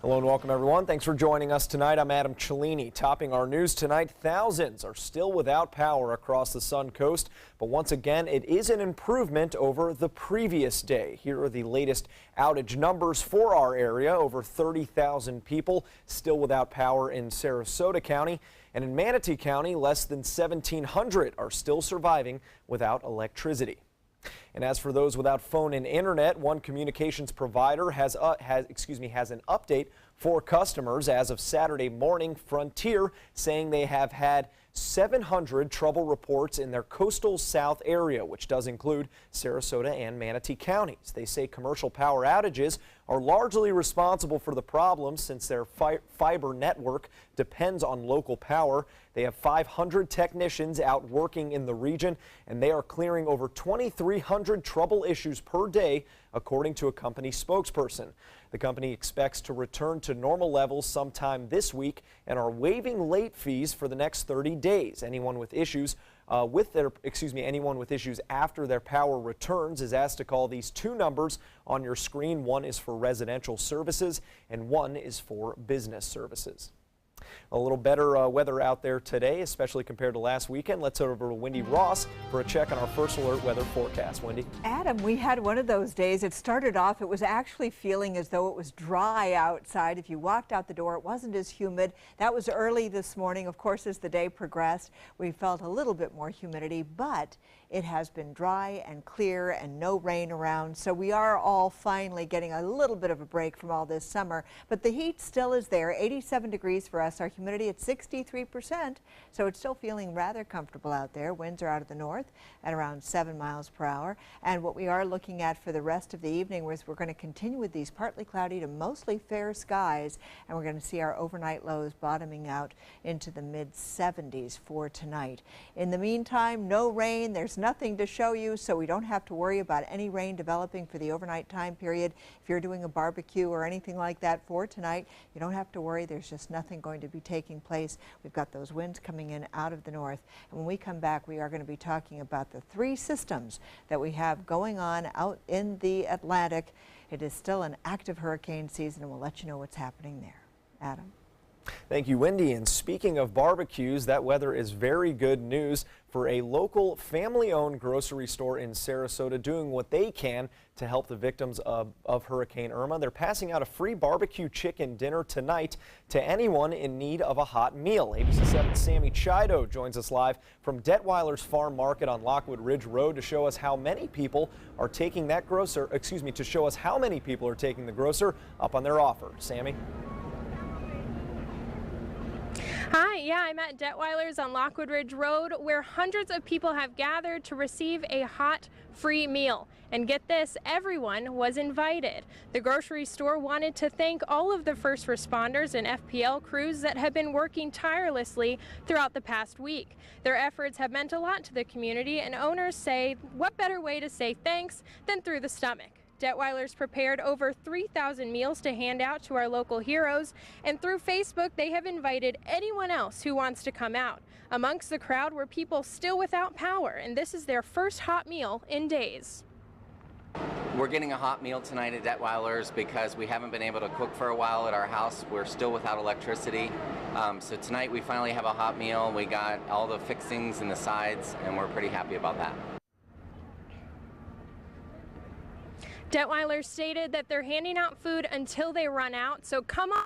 Hello and welcome everyone. Thanks for joining us tonight. I'm Adam Cellini. Topping our news tonight, thousands are still without power across the Sun Coast, but once again it is an improvement over the previous day. Here are the latest outage numbers for our area. Over 30,000 people still without power in Sarasota County, and in Manatee County less than 1,700 are still surviving without electricity. And as for those without phone and internet, one communications provider has an update for customers. As of Saturday morning, Frontier saying they have had 700 trouble reports in their coastal south area, which does include Sarasota and Manatee counties. They say commercial power outages are largely responsible for the problem since their fiber network depends on local power. They have 500 technicians out working in the region, and they are clearing over 2,300 trouble issues per day, according to a company spokesperson. The company expects to return to normal levels sometime this week and are waiving late fees for the next 30 days. Anyone with issues anyone with issues after their power returns is asked to call these two numbers on your screen. One is for residential services and one is for business services. A little better weather out there today, especially compared to last weekend. Let's head over to Wendy Ross for a check on our first alert weather forecast. Wendy? Adam, we had one of those days. It started off, it was actually feeling as though it was dry outside. If you walked out the door, it wasn't as humid. That was early this morning. Of course, as the day progressed, we felt a little bit more humidity, but it has been dry and clear and no rain around. So we are all finally getting a little bit of a break from all this summer, but the heat still is there. 87 degrees for us. Our humidity at 63%, so it's still feeling rather comfortable out there. Winds are out of the north at around 7 miles per hour. And what we are looking at for the rest of the evening is we're going to continue with these partly cloudy to mostly fair skies, and we're going to see our overnight lows bottoming out into the mid-70s for tonight. In the meantime, no rain. There's nothing to show you, so we don't have to worry about any rain developing for the overnight time period. If you're doing a barbecue or anything like that for tonight, you don't have to worry. There's just nothing going to be taking place. We've got those winds coming in out of the north, and when we come back, we are going to be talking about the three systems that we have going on out in the Atlantic. It is still an active hurricane season, and we'll let you know what's happening there. Adam? Thank you, Wendy. And speaking of barbecues, that weather is very good news for a local family-owned grocery store in Sarasota doing what they can to help the victims of Hurricane Irma. They're passing out a free barbecue chicken dinner tonight to anyone in need of a hot meal. ABC 7's Sammy Chido joins us live from Detweiler's Farm Market on Lockwood Ridge Road to show us how many people are taking that grocer, to show us how many people are taking the grocer up on their offer. Sammy? Hi, yeah, I'm at Detweiler's on Lockwood Ridge Road, where hundreds of people have gathered to receive a hot, free meal. And get this, everyone was invited. The grocery store wanted to thank all of the first responders and FPL crews that have been working tirelessly throughout the past week. Their efforts have meant a lot to the community, and owners say, what better way to say thanks than through the stomach? Detweiler's prepared over 3,000 meals to hand out to our local heroes, and through Facebook they have invited anyone else who wants to come out. Amongst the crowd were people still without power, and this is their first hot meal in days. We're getting a hot meal tonight at Detweiler's because we haven't been able to cook for a while at our house. We're still without electricity. So tonight we finally have a hot meal. We got all the fixings and the sides, and we're pretty happy about that. Detweiler stated that they're handing out food until they run out, so come on.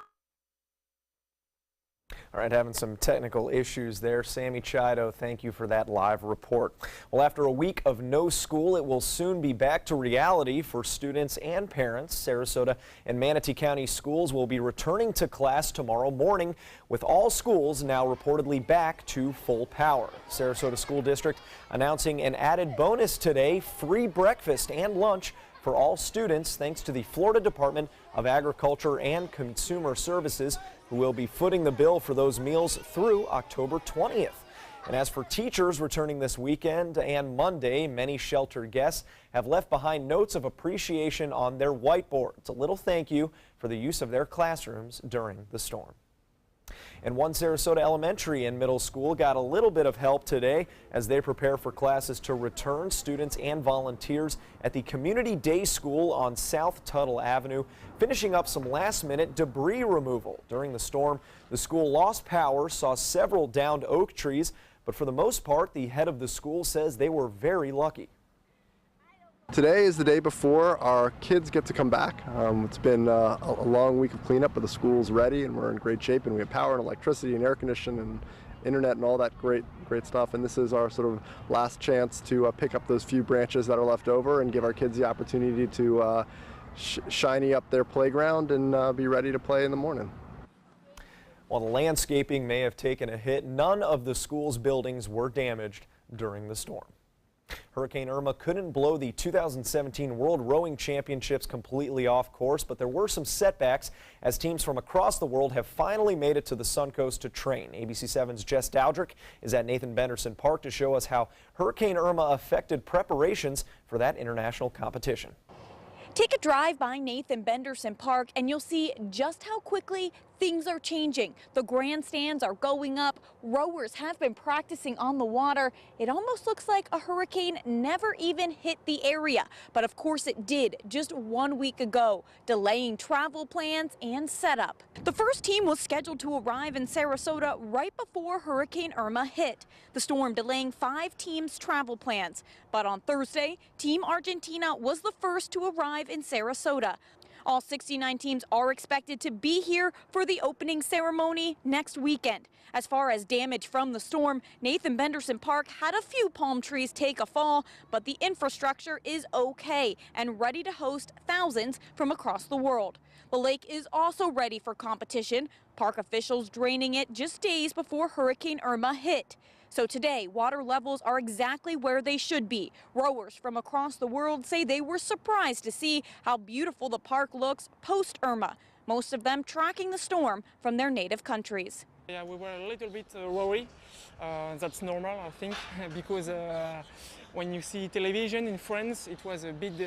All right, having some technical issues there. Sammy Chido, thank you for that live report. Well, after a week of no school, it will soon be back to reality for students and parents. Sarasota and Manatee County schools will be returning to class tomorrow morning, with all schools now reportedly back to full power. Sarasota School District announcing an added bonus today, free breakfast and lunch for all students, thanks to the Florida Department of Agriculture and Consumer Services, who will be footing the bill for those meals through October 20th. And as for teachers returning this weekend and Monday, many sheltered guests have left behind notes of appreciation on their whiteboards. A little thank you for the use of their classrooms during the storm. And one Sarasota elementary and middle school got a little bit of help today as they prepare for classes to return. Students and volunteers at the Community Day School on South Tuttle Avenue finishing up some last-minute debris removal. During the storm, the school lost power, saw several downed oak trees, but for the most part, the head of the school says they were very lucky. Today is the day before our kids get to come back. It's been a long week of cleanup, but the school's ready and we're in great shape, and we have power and electricity and air conditioning and internet and all that great stuff. And this is our sort of last chance to pick up those few branches that are left over and give our kids the opportunity to shiny up their playground and be ready to play in the morning. While the landscaping may have taken a hit, none of the school's buildings were damaged during the storm. Hurricane Irma couldn't blow the 2017 World Rowing Championships completely off course, but there were some setbacks as teams from across the world have finally made it to the Suncoast to train. ABC 7's Jess Dowdrick is at Nathan Benderson Park to show us how Hurricane Irma affected preparations for that international competition. Take a drive by Nathan Benderson Park and you'll see just how quickly things are changing. The grandstands are going up. Rowers have been practicing on the water. It almost looks like a hurricane never even hit the area. But of course it did just 1 week ago, delaying travel plans and setup. The first team was scheduled to arrive in Sarasota right before Hurricane Irma hit. The storm delaying 5 teams' travel plans. But on Thursday, Team Argentina was the first to arrive in Sarasota. All 69 teams are expected to be here for the opening ceremony next weekend. As far as damage from the storm, Nathan Benderson Park had a few palm trees take a fall, but the infrastructure is okay and ready to host thousands from across the world. The lake is also ready for competition. Park officials draining it just days before Hurricane Irma hit. So today, water levels are exactly where they should be. Rowers from across the world say they were surprised to see how beautiful the park looks post-Irma, most of them tracking the storm from their native countries. Yeah, we were a little bit worried. That's normal, I think, because when you see television in France, it was a big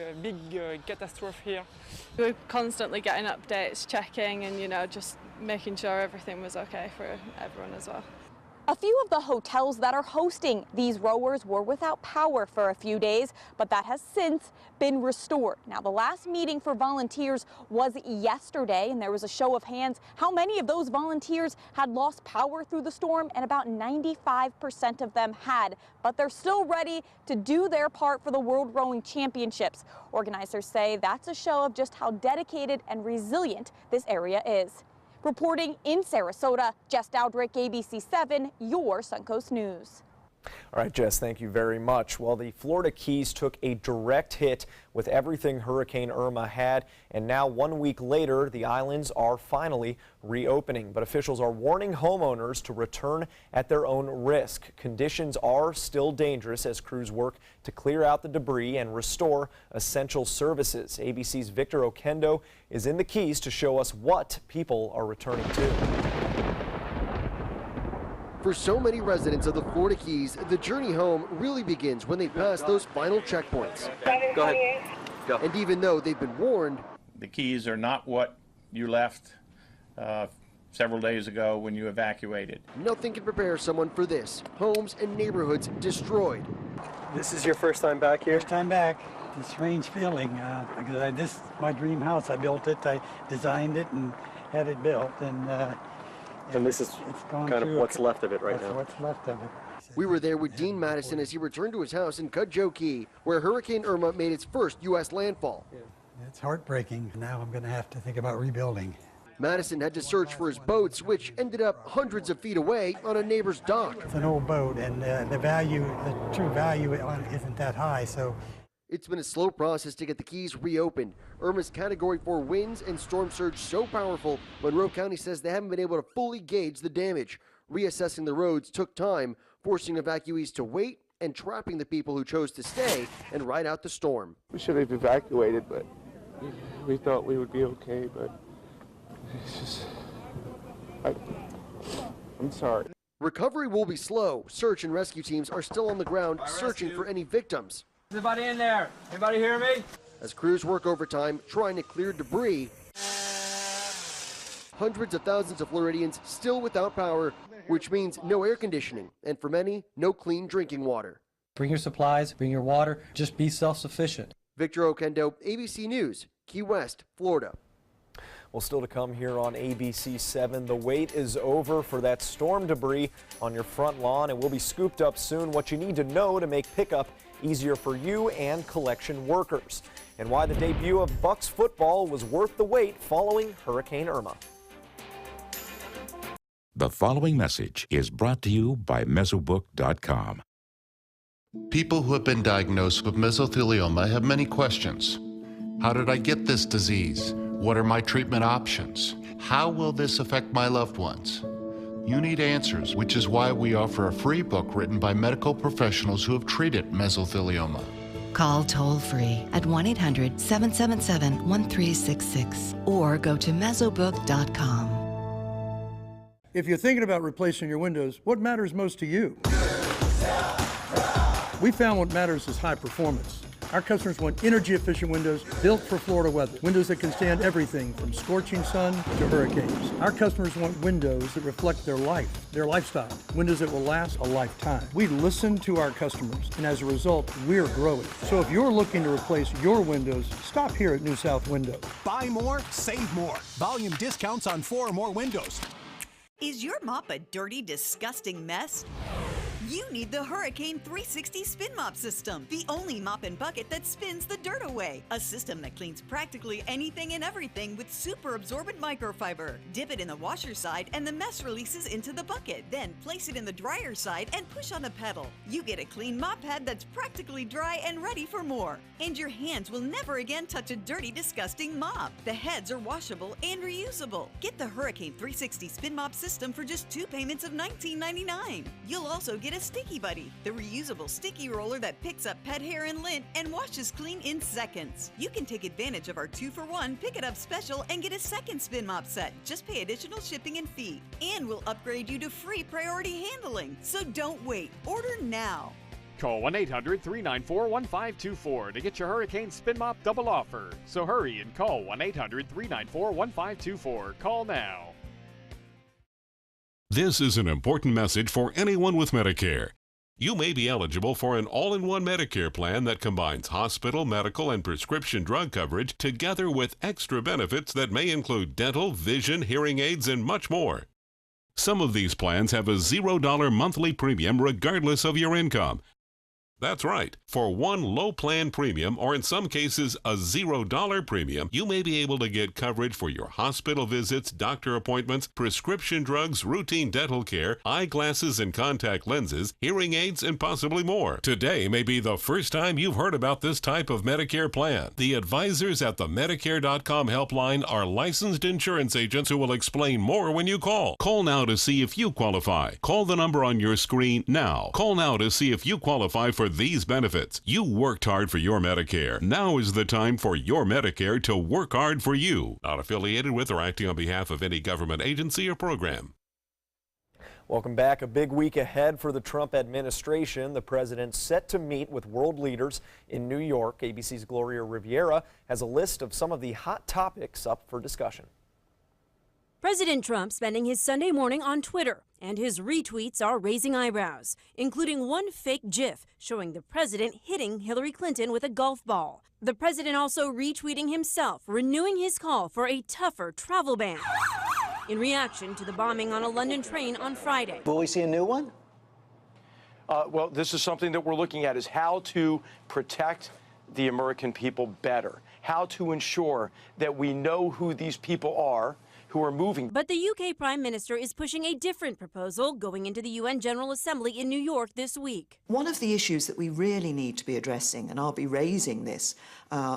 catastrophe here. We're constantly getting updates, checking, and just making sure everything was okay for everyone as well. A few of the hotels that are hosting these rowers were without power for a few days, but that has since been restored. Now, the last meeting for volunteers was yesterday, and there was a show of hands how many of those volunteers had lost power through the storm, and about 95% of them had. But they're still ready to do their part for the World Rowing Championships. Organizers say that's a show of just how dedicated and resilient this area is. Reporting in Sarasota, Jess Dowdrick, ABC 7, your Suncoast News. All right, Jess, thank you very much. Well, the Florida Keys took a direct hit with everything Hurricane Irma had, and now 1 week later, the islands are finally reopening. But officials are warning homeowners to return at their own risk. Conditions are still dangerous as crews work to clear out the debris and restore essential services. ABC's Victor Oquendo is in the Keys to show us what people are returning to. For so many residents of the Florida Keys, the journey home really begins when they pass those final checkpoints. Go ahead. Go. And even though they've been warned, the Keys are not what you left several days ago when you evacuated. nothing can prepare someone for this. Homes and neighborhoods destroyed. This is your first time back here? First time back. It's a strange feeling because this is my dream house. I built it, I designed it and had it built, And this is kind of what's left of it right now. What's left of it. We were there with Dean Madison as he returned to his house in Cudjoe Key, where Hurricane Irma made its first U.S. landfall. It's heartbreaking. Now I'm going to have to think about rebuilding. Madison had to search for his boats, which ended up hundreds of feet away on a neighbor's dock. It's an old boat, and the true value isn't that high, so. It's been a slow process to get the Keys reopened. Irma's Category 4 winds and storm surge so powerful, Monroe County says they haven't been able to fully gauge the damage. Reassessing the roads took time, forcing evacuees to wait and trapping the people who chose to stay and ride out the storm. We should have evacuated, but we thought we would be okay, but it's just, I'm sorry. Recovery will be slow. Search and rescue teams are still on the ground searching for any victims. Anybody in there? Anybody hear me? As crews work overtime trying to clear debris, hundreds of thousands of Floridians still without power, which means no air conditioning, and for many, no clean drinking water. Bring your supplies, bring your water, just be self-sufficient. Victor Oquendo, ABC News, Key West, Florida. Well, still to come here on ABC 7, the wait is over for that storm debris on your front lawn. It will be scooped up soon. What you need to know to make pickup easier for you and collection workers. And why the debut of Bucks football was worth the wait following Hurricane Irma. The following message is brought to you by Mesobook.com. People who have been diagnosed with mesothelioma have many questions. How did I get this disease? What are my treatment options? How will this affect my loved ones? You need answers, which is why we offer a free book written by medical professionals who have treated mesothelioma. Call toll-free at 1-800-777-1366 or go to Mesobook.com. If you're thinking about replacing your windows, what matters most to you? We found what matters is high performance. Our customers want energy-efficient windows built for Florida weather. Windows that can stand everything from scorching sun to hurricanes. Our customers want windows that reflect their life, their lifestyle. Windows that will last a lifetime. We listen to our customers, and as a result, we're growing. So if you're looking to replace your windows, stop here at New South Window. Buy more, save more. Volume discounts on 4 or more windows. Is your mop a dirty, disgusting mess? You need the Hurricane 360 Spin Mop System, the only mop and bucket that spins the dirt away. A system that cleans practically anything and everything with super absorbent microfiber. Dip it in the washer side and the mess releases into the bucket. Then place it in the dryer side and push on a pedal. You get a clean mop pad that's practically dry and ready for more. And your hands will never again touch a dirty, disgusting mop. The heads are washable and reusable. Get the Hurricane 360 Spin Mop System for just 2 payments of $19.99. You'll also get a Sticky Buddy, the reusable sticky roller that picks up pet hair and lint and washes clean in seconds. You can take advantage of our 2-for-1 Pick It Up special and get a second spin mop set. Just pay additional shipping and fee. And we'll upgrade you to free priority handling. So don't wait. Order now. Call 1-800-394-1524 to get your Hurricane Spin Mop double offer. So hurry and call 1-800-394-1524. Call now. This is an important message for anyone with Medicare. You may be eligible for an all-in-one Medicare plan that combines hospital, medical, and prescription drug coverage together with extra benefits that may include dental, vision, hearing aids, and much more. Some of these plans have a $0 monthly premium regardless of your income. That's right. For one low plan premium, or in some cases a $0 premium, you may be able to get coverage for your hospital visits, doctor appointments, prescription drugs, routine dental care, eyeglasses and contact lenses, hearing aids, and possibly more. Today may be the first time you've heard about this type of Medicare plan. The advisors at the Medicare.com helpline are licensed insurance agents who will explain more when you call. Call now to see if you qualify. Call the number on your screen now. Call now to see if you qualify for these benefits. You worked hard for your Medicare. Now is the time for your Medicare to work hard for you. Not affiliated with or acting on behalf of any government agency or program. Welcome back. A big week ahead for the Trump administration. The president set to meet with world leaders in New York. ABC's Gloria Riviera has a list of some of the hot topics up for discussion. President Trump spending his Sunday morning on Twitter, and his retweets are raising eyebrows, including one fake GIF showing the president hitting Hillary Clinton with a golf ball. The president also retweeting himself, renewing his call for a tougher travel ban in reaction to the bombing on a London train on Friday. Will we see a new one? Well, this is something that we're looking at, is how to protect the American people better, how to ensure that we know who these people are who are moving. But the UK Prime Minister is pushing a different proposal going into the UN General Assembly in New York this week. One of the issues that we really need to be addressing, and I'll be raising this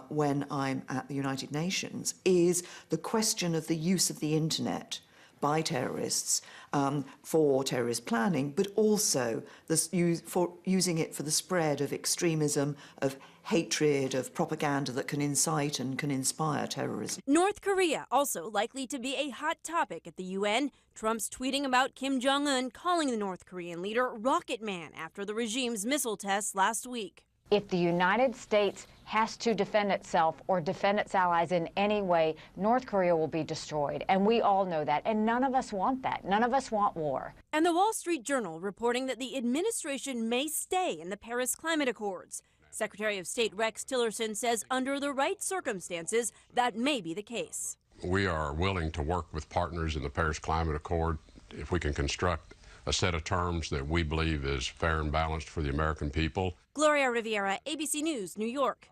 when I'm at the United Nations, is the question of the use of the internet by terrorists for terrorist planning, but also for using it for the spread of extremism, of hatred, of propaganda that can incite and can inspire terrorism. North Korea also likely to be a hot topic at the UN. Trump's tweeting about Kim Jong-un calling the North Korean leader Rocket Man after the regime's missile tests last week. If the United States has to defend itself or defend its allies in any way, North Korea will be destroyed. And we all know that. And none of us want that. None of us want war. And the Wall Street Journal reporting that the administration may stay in the Paris Climate Accords. Secretary of State Rex Tillerson says under the right circumstances, that may be the case. We are willing to work with partners in the Paris Climate Accord if we can construct a set of terms that we believe is fair and balanced for the American people. Gloria Riviera, ABC News, New York.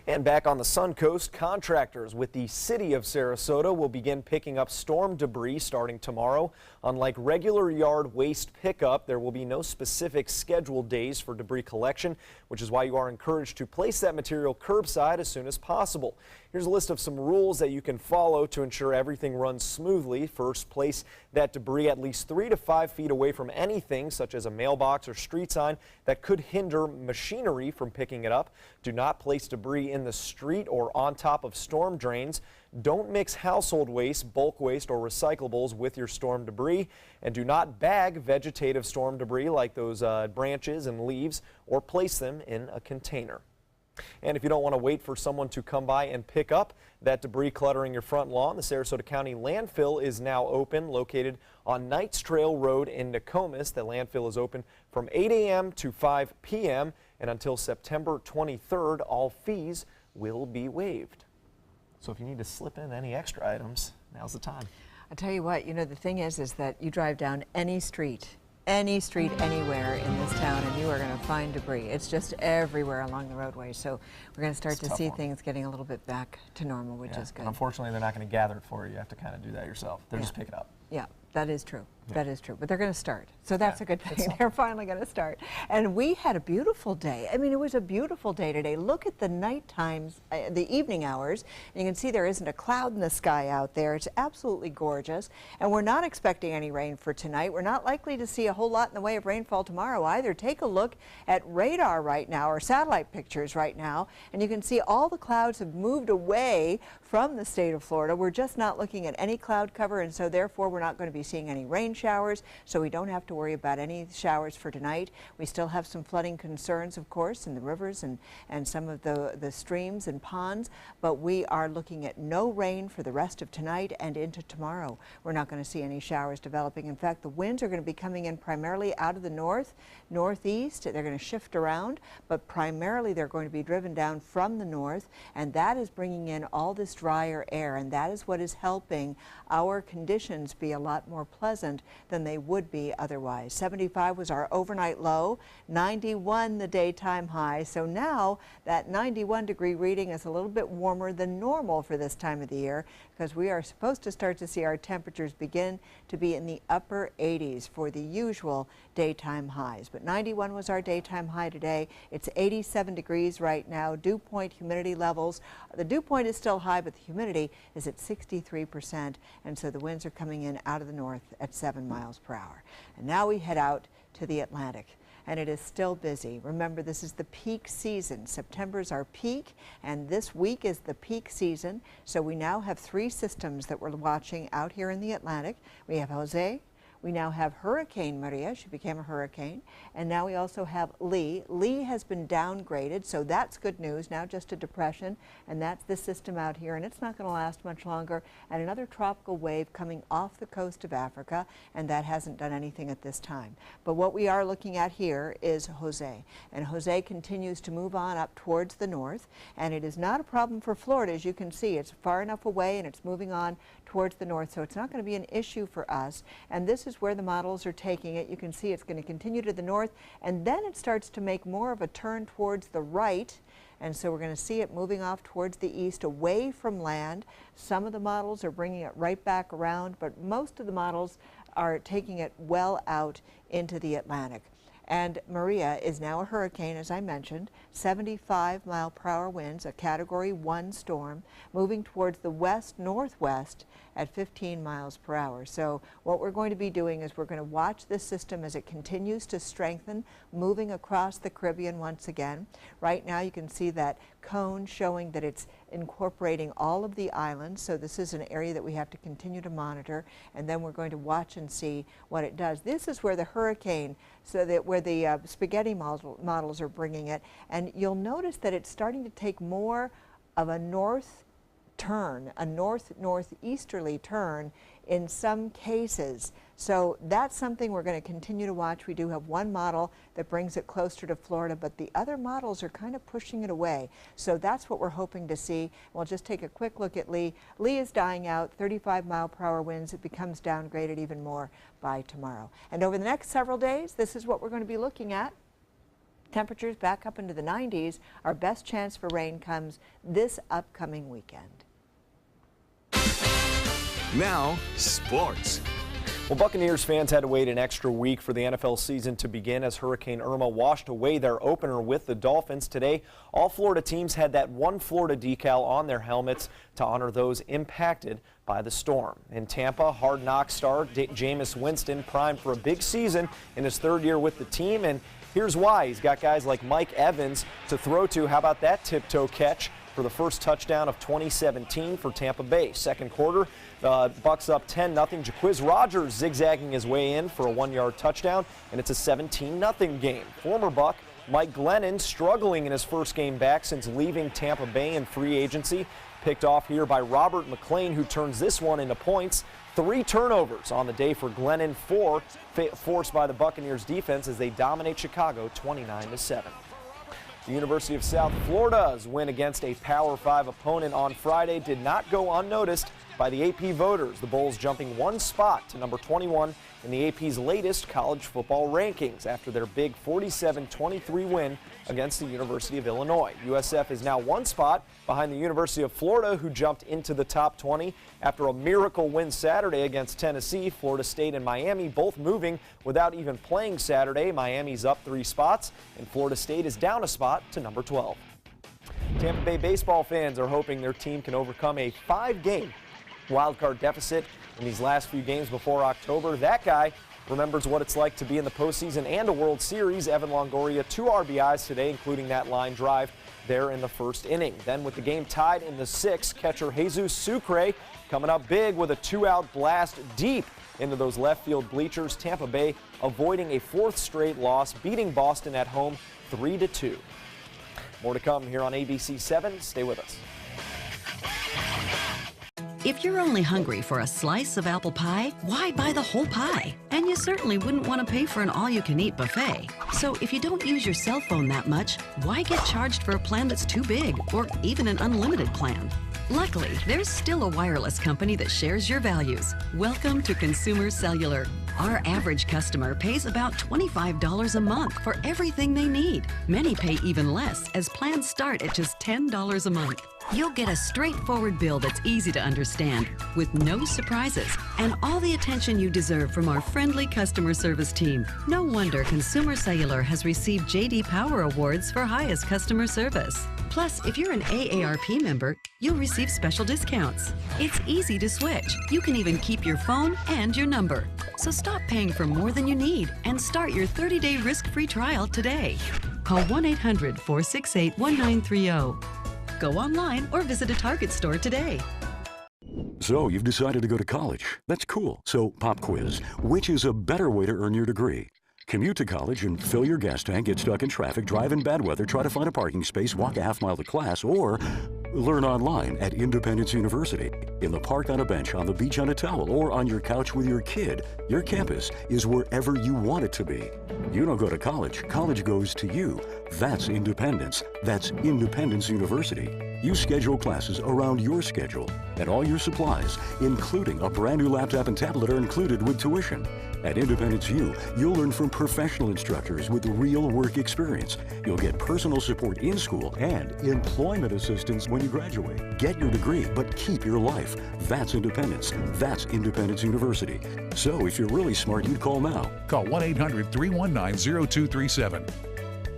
And back on the Sun Coast, contractors with the city of Sarasota will begin picking up storm debris starting tomorrow. Unlike regular yard waste pickup, there will be no specific scheduled days for debris collection, which is why you are encouraged to place that material curbside as soon as possible. Here's a list of some rules that you can follow to ensure everything runs smoothly. First, place that debris at least 3 to 5 feet away from anything such as a mailbox or street sign that could hinder machinery from picking it up. Do not place debris in the street or on top of storm drains. Don't mix household waste, bulk waste, or recyclables with your storm debris. And do not bag vegetative storm debris like those branches and leaves or place them in a container. And if you don't want to wait for someone to come by and pick up that debris cluttering your front lawn, the Sarasota County landfill is now open, located on Knights Trail Road in Nokomis. The landfill is open from 8 a.m. to 5 p.m. and until September 23rd, all fees will be waived. So if you need to slip in any extra items, now's the time. I'll tell you what, the thing is that you drive down any street anywhere in this town, and you are going to find debris. It's just everywhere along the roadway. So we're going to start to see things getting a little bit back to normal, which is good. And unfortunately, they're not going to gather it for you. You have to kind of do that yourself. They'll just pick it up. Yeah, that is true. That is true. But they're going to start. So that's a good thing. They're finally going to start. And we had a beautiful day. I mean, it was a beautiful day today. Look at the night times, the evening hours. And you can see there isn't a cloud in the sky out there. It's absolutely gorgeous. And we're not expecting any rain for tonight. We're not likely to see a whole lot in the way of rainfall tomorrow either. Take a look at radar right now, or satellite pictures right now, and you can see all the clouds have moved away from the state of Florida. We're just not looking at any cloud cover, and so therefore we're not going to be seeing any rain showers, so we don't have to worry about any showers for tonight. We still have some flooding concerns, of course, in the rivers and some of the streams and ponds, but we are looking at no rain for the rest of tonight and into tomorrow. We're not going to see any showers developing. In fact, the winds are going to be coming in primarily out of the northeast. They're going to shift around, but primarily they're going to be driven down from the north, and that is bringing in all this drier air, and that is what is helping our conditions be a lot more pleasant than they would be otherwise. 75 was our overnight low, 91 the daytime high. So now that 91-degree reading is a little bit warmer than normal for this time of the year, because we are supposed to start to see our temperatures begin to be in the upper 80s for the usual daytime highs. But 91 was our daytime high today. It's 87 degrees right now. Dew point humidity levels. The dew point is still high, but the humidity is at 63%, and so the winds are coming in out of the north at 7 miles per hour. And now we head out to the Atlantic, and it is still busy. Remember, this is the peak season. September is our peak, and this week is the peak season. So we now have 3 systems that we're watching out here in the Atlantic. We have Jose. We now have Hurricane Maria. She became a hurricane. And now we also have Lee. Lee has been downgraded, so that's good news. Now just a depression, and that's the system out here, and it's not going to last much longer. And another tropical wave coming off the coast of Africa, and that hasn't done anything at this time. But what we are looking at here is Jose. And Jose continues to move on up towards the north, and it is not a problem for Florida. As you can see, it's far enough away, and it's moving on towards the north, so it's not going to be an issue for us. And this is where the models are taking it. You can see it's going to continue to the north, and then it starts to make more of a turn towards the right, and so we're going to see it moving off towards the east, away from land. Some of the models are bringing it right back around, but most of the models are taking it well out into the Atlantic. And Maria is now a hurricane, as I mentioned, 75-mile-per-hour winds, a Category 1 storm, moving towards the west-northwest at 15 miles per hour. So what we're going to be doing is we're going to watch this system as it continues to strengthen, moving across the Caribbean once again. Right now you can see that cone showing that it's incorporating all of the islands. So this is an area that we have to continue to monitor, and then we're going to watch and see what it does. This is where the hurricane, so that where the spaghetti models are bringing it, and you'll notice that it's starting to take more of a north turn, a northeasterly turn in some cases. So that's something we're going to continue to watch. We do have one model that brings it closer to Florida, but the other models are kind of pushing it away. So that's what we're hoping to see. We'll just take a quick look at Lee. Lee is dying out, 35-mile-per-hour winds. It becomes downgraded even more by tomorrow. And over the next several days, this is what we're going to be looking at. Temperatures back up into the 90s. Our best chance for rain comes this upcoming weekend. Now, sports. Well, Buccaneers fans had to wait an extra week for the NFL season to begin as Hurricane Irma washed away their opener with the Dolphins. Today, all Florida teams had that one Florida decal on their helmets to honor those impacted by the storm. In Tampa, Hard Knocks star Jameis Winston primed for a big season in his third year with the team, and here's why. He's got guys like Mike Evans to throw to. How about that tiptoe catch for the first touchdown of 2017 for Tampa Bay? Second quarter, Bucs up 10-0. Jacquizz Rodgers zigzagging his way in for a 1-yard touchdown, and it's a 17-0 game. Former Buck Mike Glennon struggling in his first game back since leaving Tampa Bay in free agency. Picked off here by Robert McClain, who turns this one into points. 3 turnovers on the day for Glennon, 4 forced by the Buccaneers defense as they dominate Chicago 29-7. The University of South Florida's win against a Power 5 opponent on Friday did not go unnoticed by the AP voters. The Bulls jumping 1 spot to number 21 in the AP's latest college football rankings after their big 47-23 win against the University of Illinois. USF is now 1 spot behind the University of Florida, who jumped into the top 20 after a miracle win Saturday against Tennessee. Florida State and Miami both moving without even playing Saturday. Miami's up 3 spots, and Florida State is down a spot to number 12. Tampa Bay baseball fans are hoping their team can overcome a 5-game wildcard deficit in these last few games before October. That guy remembers what it's like to be in the postseason and a World Series. Evan Longoria, 2 RBIs today, including that line drive there in the first inning. Then with the game tied in the 6th, catcher Jesus Sucre coming up big with a 2-out blast deep into those left field bleachers. Tampa Bay avoiding a 4th straight loss, beating Boston at home 3-2. More to come here on ABC 7. Stay with us. If you're only hungry for a slice of apple pie, why buy the whole pie? And you certainly wouldn't want to pay for an all-you-can-eat buffet. So if you don't use your cell phone that much, why get charged for a plan that's too big, or even an unlimited plan? Luckily, there's still a wireless company that shares your values. Welcome to Consumer Cellular. Our average customer pays about $25 a month for everything they need. Many pay even less, as plans start at just $10 a month. You'll get a straightforward bill that's easy to understand, with no surprises, and all the attention you deserve from our friendly customer service team. No wonder Consumer Cellular has received J.D. Power Awards for highest customer service. Plus, if you're an AARP member, you'll receive special discounts. It's easy to switch. You can even keep your phone and your number. So stop paying for more than you need and start your 30-day risk-free trial today. Call 1-800-468-1930. Go online or visit a Target store today. So you've decided to go to college. That's cool. So pop quiz. Which is a better way to earn your degree? Commute to college and fill your gas tank, get stuck in traffic, drive in bad weather, try to find a parking space, walk a half mile to class, or learn online at Independence University. In the park on a bench, on the beach on a towel, or on your couch with your kid, your campus is wherever you want it to be. You don't go to college. College goes to you. That's independence. That's Independence University. You schedule classes around your schedule, and all your supplies, including a brand new laptop and tablet, are included with tuition. At Independence U, you'll learn from professional instructors with real work experience. You'll get personal support in school and employment assistance when you graduate. Get your degree, but keep your life. That's independence. That's Independence University. So if you're really smart, you'd call now. Call 1-800-319-0237.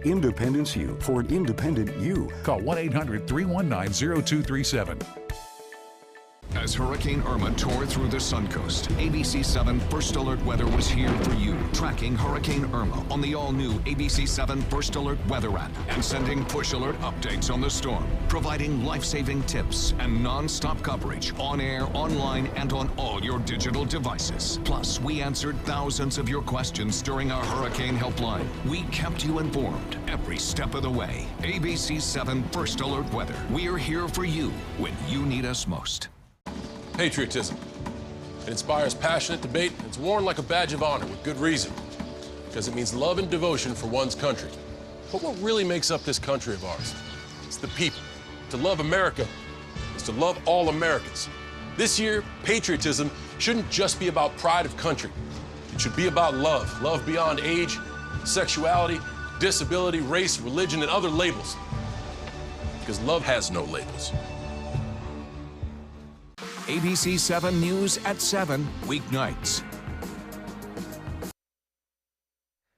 Independence U, for an independent you. Call 1-800-319-0237. As As Hurricane Irma tore through the Suncoast, ABC 7 First Alert Weather was here for you, tracking Hurricane Irma on the all-new ABC 7 First Alert Weather app and sending push alert updates on the storm, providing life-saving tips and non-stop coverage on air, online, and on all your digital devices. Plus, we answered thousands of your questions during our Hurricane Helpline. We kept you informed every step of the way. ABC 7 First Alert Weather. We're here for you when you need us most. Patriotism. It inspires passionate debate. It's worn like a badge of honor with good reason, because it means love and devotion for one's country. But what really makes up this country of ours? It's the people. To love America is to love all Americans. This year, patriotism shouldn't just be about pride of country. It should be about love. Love beyond age, sexuality, disability, race, religion, and other labels. Because love has no labels. ABC 7 News at 7, weeknights.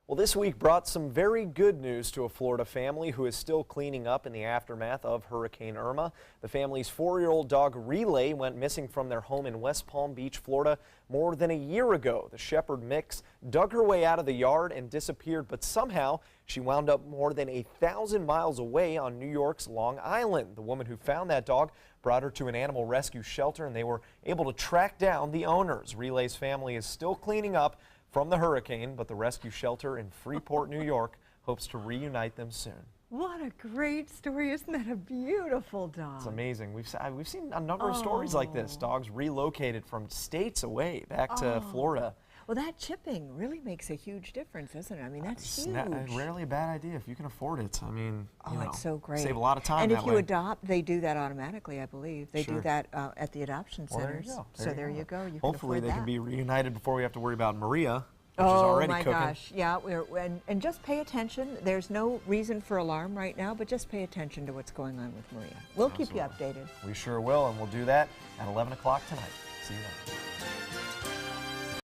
Well, this week brought some very good news to a Florida family who is still cleaning up in the aftermath of Hurricane Irma. The family's 4-year-old dog Relay went missing from their home in West Palm Beach, Florida, more than a year ago. The Shepherd mix dug her way out of the yard and disappeared, but somehow she wound up more than 1,000 miles away on New York's Long Island. The woman who found that dog brought her to an animal rescue shelter, and they were able to track down the owners. Relay's family is still cleaning up from the hurricane, but the rescue shelter in Freeport, New York hopes to reunite them soon. What a great story. Isn't that a beautiful dog? It's amazing. We've seen a number of stories like this. Dogs relocated from states away back to Florida. Well, that chipping really makes a huge difference, doesn't it? I mean, that's huge. Rarely a bad idea if you can afford it. I mean, you know, it's so great. Save a lot of time and that if you way. adopt, they do that automatically, I believe. They do that at the adoption centers. Well, there you go. You Hopefully can they afford can be reunited before we have to worry about Maria, which oh is already my cooking. gosh, yeah. And just pay attention. There's no reason for alarm right now, but just pay attention to what's going on with Maria. We'll keep you updated. We sure will, and we'll do that at 11 o'clock tonight. See you then.